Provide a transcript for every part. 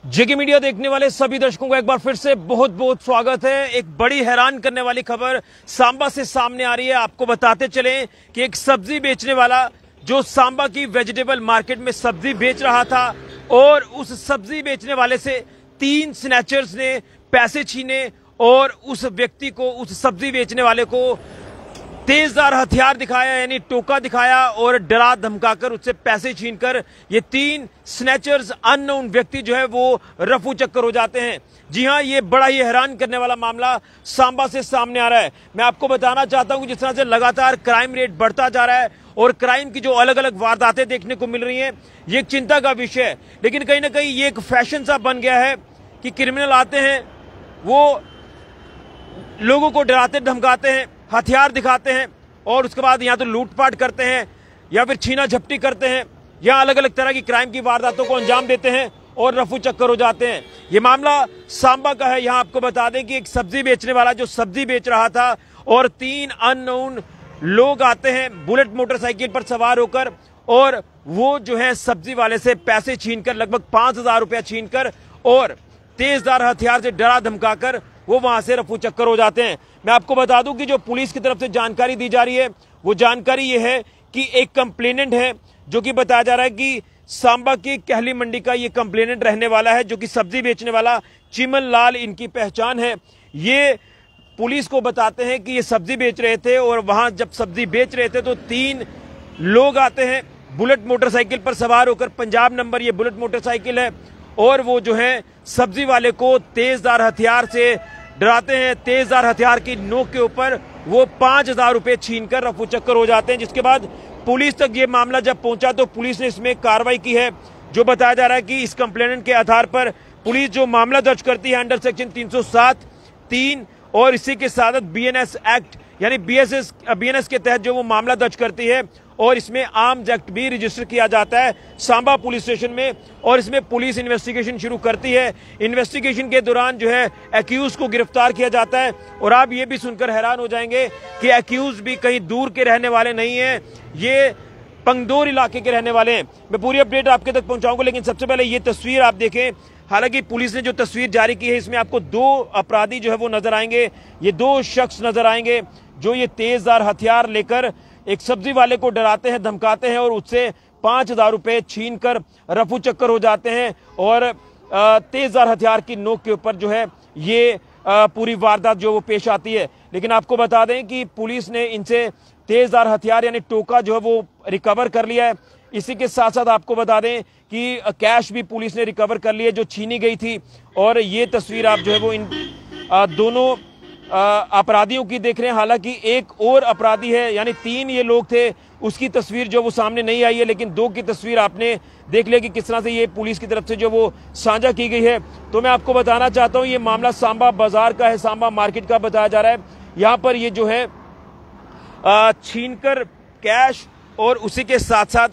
जेके media देखने वाले सभी दर्शकों को एक बार फिर से बहुत बहुत स्वागत है। एक बड़ी हैरान करने वाली खबर सांबा से सामने आ रही है। आपको बताते चलें कि एक सब्जी बेचने वाला जो सांबा की वेजिटेबल मार्केट में सब्जी बेच रहा था और उस सब्जी बेचने वाले से 3 स्नैचर्स ने पैसे छीने और उस व्यक्ति को, उस सब्जी बेचने वाले को तेजधार हथियार दिखाया, यानी टोका दिखाया और डरा धमकाकर उससे पैसे छीनकर ये 3 स्नैचर्स अननोन व्यक्ति जो है वो रफू चक्कर हो जाते हैं। जी हां, ये बड़ा ही हैरान करने वाला मामला सांबा से सामने आ रहा है। मैं आपको बताना चाहता हूं कि जिस तरह से लगातार क्राइम रेट बढ़ता जा रहा है और क्राइम की जो अलग अलग वारदातें देखने को मिल रही हैं, ये एक चिंता का विषय है। लेकिन कहीं ना कहीं ये एक फैशन सा बन गया है कि क्रिमिनल आते हैं, वो लोगों को डराते धमकाते हैं, हथियार दिखाते हैं और उसके बाद या तो लूटपाट करते हैं या फिर छीना झपटी करते हैं या अलग अलग तरह की क्राइम की वारदातों को अंजाम देते हैं और रफू चक्कर हो जाते हैं। ये मामला सांबा का है। यहां आपको बता दें कि एक सब्जी बेचने वाला जो सब्जी बेच रहा था और 3 अननोन लोग आते हैं बुलेट मोटरसाइकिल पर सवार होकर और वो जो है सब्जी वाले से पैसे छीनकर लगभग 5,000 रुपया छीनकर और तेजधार हथियार से डरा धमकाकर वो वहां से रफू चक्कर हो जाते हैं। मैं आपको बता दूं कि जो पुलिस की तरफ से जानकारी दी जा रही है वो जानकारी ये है कि एक कंप्लेनेंट है जो कि बताया जा रहा है कि सांबा की कहली मंडी का ये कंप्लेनेंट रहने वाला है, जो कि सब्जी बेचने वाला चिमन लाल इनकी पहचान है। ये पुलिस को बताते हैं कि ये सब्जी बेच रहे थे और वहां जब सब्जी बेच रहे थे तो 3 लोग आते हैं बुलेट मोटरसाइकिल पर सवार होकर, पंजाब नंबर ये बुलेट मोटरसाइकिल है, और वो जो है सब्जी वाले को तेजधार हथियार से डराते हैं। तेजधार हथियार की नोक के ऊपर वो 5,000 रुपए छीनकर रफू चक्कर हो जाते हैं। जिसके बाद पुलिस तक ये मामला जब पहुंचा तो पुलिस ने इसमें कार्रवाई की है। जो बताया जा रहा है कि इस कंप्लेनेंट के आधार पर पुलिस जो मामला दर्ज करती है अंडर सेक्शन 307(3) और इसी के साथ BNS एक्ट यानी BNS के तहत जो वो मामला दर्ज करती है और इसमें आर्म्स एक्ट भी रजिस्टर किया जाता है सांबा पुलिस स्टेशन में और इसमें पुलिस इन्वेस्टिगेशन शुरू करती है। इन्वेस्टिगेशन के दौरान जो है एक्यूज को गिरफ्तार किया जाता है और आप ये भी सुनकर हैरान हो जाएंगे कि एक्यूज भी कहीं दूर के रहने वाले नहीं हैं, ये पंगदौर इलाके के रहने वाले हैं। मैं पूरी अपडेट आपके तक पहुंचाऊंगा, लेकिन सबसे पहले ये तस्वीर आप देखें। हालांकि पुलिस ने जो तस्वीर जारी की है इसमें आपको 2 अपराधी जो है वो नजर आएंगे। ये 2 शख्स नजर आएंगे जो ये तेजधार हथियार लेकर एक सब्जी वाले को डराते हैं, धमकाते हैं और उससे 5,000 रुपए छीन कर रफू चक्कर हो जाते हैं और तेजधार हथियार की नोक के ऊपर जो है ये पूरी वारदात जो वो पेश आती है। लेकिन आपको बता दें कि पुलिस ने इनसे तेजधार हथियार यानी टोका जो है वो रिकवर कर लिया है। इसी के साथ साथ आपको बता दें कि कैश भी पुलिस ने रिकवर कर लिया जो छीनी गई थी। और ये तस्वीर आप जो है वो इन दोनों अपराधियों की देख रहे हैं। हालांकि एक और अपराधी है, यानी 3 ये लोग थे, उसकी तस्वीर जो वो सामने नहीं आई है, लेकिन 2 की तस्वीर आपने देख लिया कि किस तरह से ये पुलिस की तरफ से जो वो साझा की गई है। तो मैं आपको बताना चाहता हूँ ये मामला सांबा बाजार का है, सांबा मार्केट का बताया जा रहा है। यहाँ पर ये जो है छीनकर कैश और उसी के साथ साथ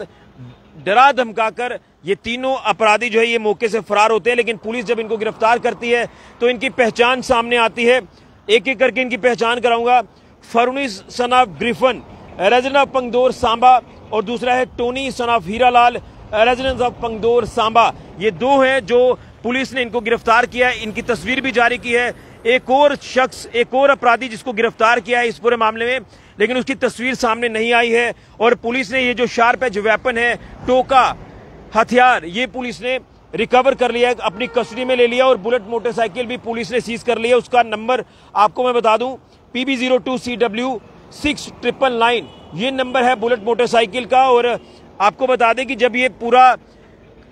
डरा धमकाकर ये तीनों अपराधी जो है ये मौके से फरार होते हैं। लेकिन पुलिस जब इनको गिरफ्तार करती है तो इनकी पहचान सामने आती है। एक एक करके इनकी पहचान कराऊंगा। Farunis son of Griffin, resident of Pangdaur Samba, और दूसरा है Tony son of Hiralal, resident of Pangdaur Samba. ये 2 हैं जो पुलिस ने इनको गिरफ्तार किया है। इनकी तस्वीर भी जारी की है। एक और शख्स, एक और अपराधी जिसको गिरफ्तार किया है इस पूरे मामले में, लेकिन उसकी तस्वीर सामने नहीं आई है। और पुलिस ने ये जो शार्प एज वेपन है, टोका हथियार, ये पुलिस ने रिकवर कर लिया, अपनी कस्टडी में ले लिया और बुलेट मोटरसाइकिल भी पुलिस ने सीज कर लिया। उसका नंबर आपको मैं बता दूं, PB02CW 6999 ये नंबर है बुलेट मोटरसाइकिल का। और आपको बता दें कि जब ये पूरा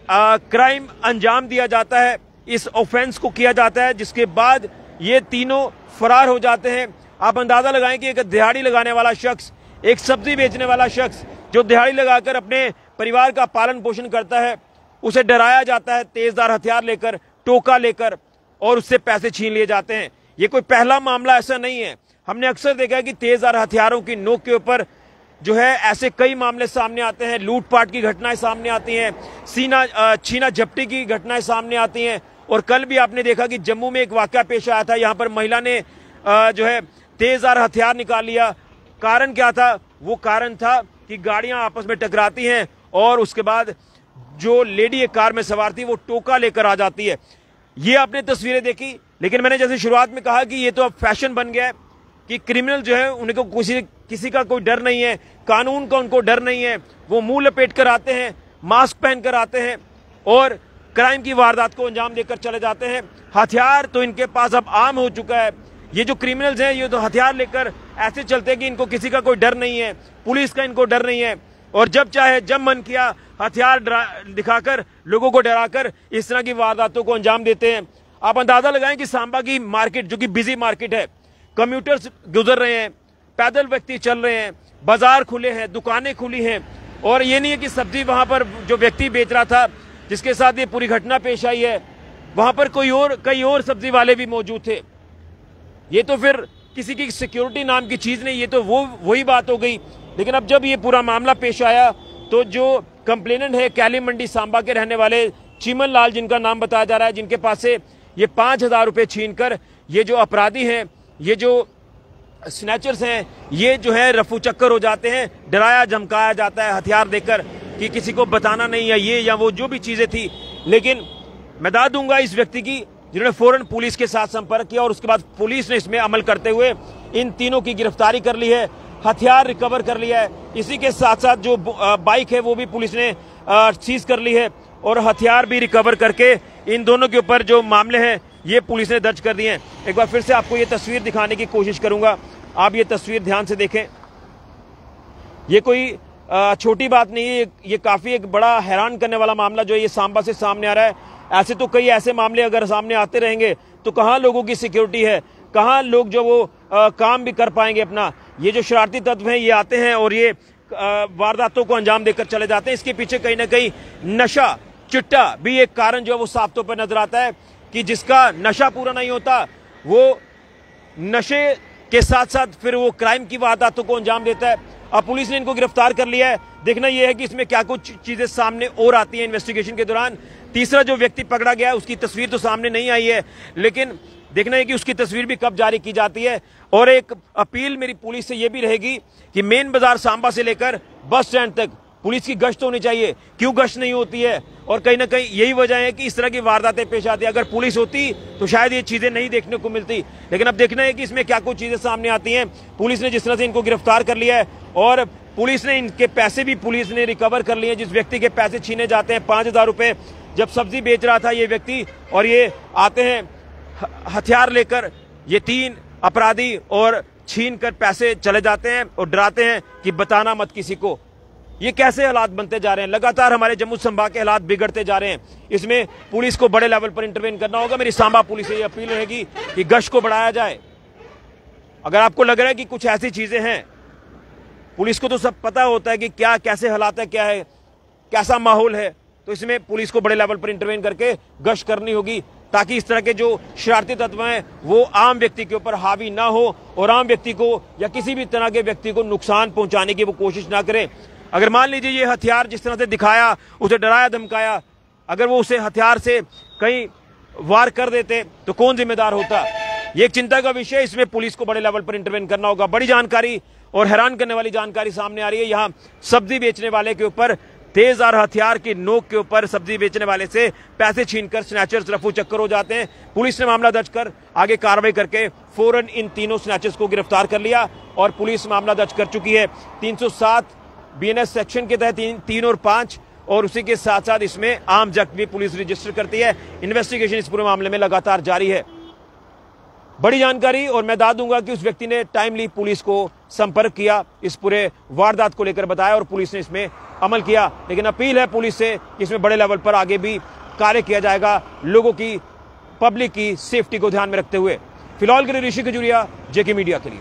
क्राइम अंजाम दिया जाता है, इस ऑफेंस को किया जाता है, जिसके बाद ये तीनों फरार हो जाते हैं। आप अंदाजा लगाएं कि एक दिहाड़ी लगाने वाला शख्स, एक सब्जी बेचने वाला शख्स जो दिहाड़ी लगाकर अपने परिवार का पालन पोषण करता है, उसे डराया जाता है तेजधार हथियार लेकर, टोका लेकर, और उससे पैसे छीन लिए जाते हैं। ये कोई पहला मामला ऐसा नहीं है। हमने अक्सर देखा है कि तेजधार हथियारों की नोक के ऊपर जो है ऐसे कई मामले सामने आते हैं। लूटपाट की घटनाएं सामने आती हैं, छीना झपटी की घटनाएं सामने आती हैं। और कल भी आपने देखा कि जम्मू में एक वाकया पेश आया था, यहाँ पर महिला ने जो है तेजधार हथियार निकाल लिया। कारण क्या था? वो कारण था कि गाड़ियां आपस में टकराती हैं और उसके बाद जो लेडी एक कार में सवार थी वो टोका लेकर आ जाती है। ये आपने तस्वीरें देखी, लेकिन मैंने जैसे शुरुआत में कहा कि ये तो अब फैशन बन गया है कि क्रिमिनल जो है उनको किसी का कोई डर नहीं है, कानून का उनको डर नहीं है। वो मुंह लपेट कर आते हैं, मास्क पहन कर आते हैं और क्राइम की वारदात को अंजाम देकर चले जाते हैं। हथियार तो इनके पास अब आम हो चुका है। ये जो क्रिमिनल्स हैं ये तो हथियार लेकर ऐसे चलते हैं कि इनको किसी का कोई डर नहीं है, पुलिस का इनको डर नहीं है, और जब चाहे जब मन किया हथियार दिखाकर लोगों को डराकर इस तरह की वारदातों को अंजाम देते हैं। आप अंदाजा लगाएं कि सांबा की मार्केट जो कि बिजी मार्केट है, कम्यूटर्स गुजर रहे हैं, पैदल व्यक्ति चल रहे हैं, बाजार खुले हैं, दुकानें खुली हैं, और ये नहीं है कि सब्जी वहां पर जो व्यक्ति बेच रहा था जिसके साथ ये पूरी घटना पेश आई है वहां पर कई और सब्जी वाले भी मौजूद थे। ये तो फिर किसी की सिक्योरिटी नाम की चीज नहीं, ये तो वही बात हो गई। लेकिन अब जब ये पूरा मामला पेश आया तो जो कंप्लेनेंट है कैली मंडी सांबा के रहने वाले चीमन लाल, जिनका नाम बताया जा रहा है, जिनके पास से ये 5,000 रुपए छीनकर ये जो अपराधी हैं, ये जो स्नैचर्स हैं, ये जो है रफू चक्कर हो जाते हैं, डराया धमकाया जाता है हथियार देकर कि किसी को बताना नहीं है, ये या वो जो भी चीजें थी। लेकिन मैं दाद दूंगा इस व्यक्ति की जिन्होंने फौरन पुलिस के साथ संपर्क किया और उसके बाद पुलिस ने इसमें अमल करते हुए इन तीनों की गिरफ्तारी कर ली है, हथियार रिकवर कर लिया है। इसी के साथ साथ जो बाइक है वो भी पुलिस ने सीज कर ली है और हथियार भी रिकवर करके इन दोनों के ऊपर जो मामले हैं ये पुलिस ने दर्ज कर दिए हैं। एक बार फिर से आपको ये तस्वीर दिखाने की कोशिश करूंगा, आप ये तस्वीर ध्यान से देखें। ये कोई छोटी बात नहीं है, ये काफी एक बड़ा हैरान करने वाला मामला जो ये सांबा से सामने आ रहा है। ऐसे तो कई ऐसे मामले अगर सामने आते रहेंगे तो कहां लोगों की सिक्योरिटी है, कहां लोग जो वो काम भी कर पाएंगे अपना। ये जो शरारती तत्व हैं ये आते हैं और ये वारदातों को अंजाम देकर चले जाते हैं। इसके पीछे कहीं ना कहीं नशा चिट्टा भी एक कारण जो है वो साफ तौर पर नजर आता है कि जिसका नशा पूरा नहीं होता वो नशे के साथ साथ फिर वो क्राइम की वारदातों को अंजाम देता है। अब पुलिस ने इनको गिरफ्तार कर लिया है। देखना यह है कि इसमें क्या कुछ चीजें सामने और आती हैं इन्वेस्टिगेशन के दौरान। तीसरा जो व्यक्ति पकड़ा गया है उसकी तस्वीर तो सामने नहीं आई है, लेकिन देखना है कि उसकी तस्वीर भी कब जारी की जाती है। और एक अपील मेरी पुलिस से यह भी रहेगी कि मेन बाजार सांबा से लेकर बस स्टैंड तक पुलिस की गश्त होनी चाहिए। क्यों गश्त नहीं होती है? और कहीं ना कहीं यही वजह है कि इस तरह की वारदातें पेश आती है। अगर पुलिस होती तो शायद ये चीजें नहीं देखने को मिलती, लेकिन अब देखना है कि इसमें क्या कुछ चीजें सामने आती हैं। पुलिस ने जिस तरह से इनको गिरफ्तार कर लिया है और पुलिस ने इनके पैसे भी पुलिस ने रिकवर कर लिए। जिस व्यक्ति के पैसे छीने जाते हैं 5,000 रुपए, जब सब्जी बेच रहा था ये व्यक्ति, और ये आते हैं हथियार लेकर, ये 3 अपराधी, और छीन कर पैसे चले जाते हैं और डराते हैं कि बताना मत किसी को। ये कैसे हालात बनते जा रहे हैं? लगातार हमारे जम्मू संभाग के हालात बिगड़ते जा रहे हैं। इसमें पुलिस को बड़े लेवल पर इंटरवेन करना होगा। मेरी सांबा पुलिस से ये अपील रहेगी कि गश्त को बढ़ाया जाए। अगर आपको लग रहा है कि कुछ ऐसी चीजें हैं, पुलिस को तो सब पता होता है कि क्या कैसे हालात है, क्या है, कैसा माहौल है, तो इसमें पुलिस को बड़े लेवल पर इंटरवेन करके गश्त करनी होगी ताकि इस तरह के जो शरारती तत्व हैं वो आम व्यक्ति के ऊपर हावी ना हो और आम व्यक्ति को या किसी भी तरह के व्यक्ति को नुकसान पहुंचाने की वो कोशिश ना करें। अगर मान लीजिए ये हथियार जिस तरह से दिखाया, उसे डराया धमकाया, अगर वो उसे हथियार से कहीं वार कर देते तो कौन जिम्मेदार होता? ये एक चिंता का विषय है। इसमें पुलिस को बड़े लेवल पर इंटरवेन करना होगा। बड़ी जानकारी और हैरान करने वाली जानकारी सामने आ रही है। यहाँ सब्जी बेचने वाले के ऊपर तेजधार हथियार की नोक के ऊपर सब्जी बेचने वाले से पैसे छीनकर स्नैचर्स रफू चक्कर हो जाते हैं। पुलिस ने मामला दर्ज कर आगे कार्रवाई करके फौरन इन तीनों स्नैचर्स को गिरफ्तार कर लिया और पुलिस मामला दर्ज कर चुकी है 307 BNS सेक्शन के तहत 3 और 5, और उसी के साथ साथ इसमें आम जख्म भी पुलिस रजिस्टर करती है। इन्वेस्टिगेशन इस पूरे मामले में लगातार जारी है। बड़ी जानकारी, और मैं दाद दूंगा कि उस व्यक्ति ने टाइमली पुलिस को संपर्क किया, इस पूरे वारदात को लेकर बताया और पुलिस ने इसमें अमल किया। लेकिन अपील है पुलिस से कि इसमें बड़े लेवल पर आगे भी कार्य किया जाएगा, लोगों की, पब्लिक की सेफ्टी को ध्यान में रखते हुए। फिलहाल के लिए ऋषि खजूरिया, JK मीडिया के लिए।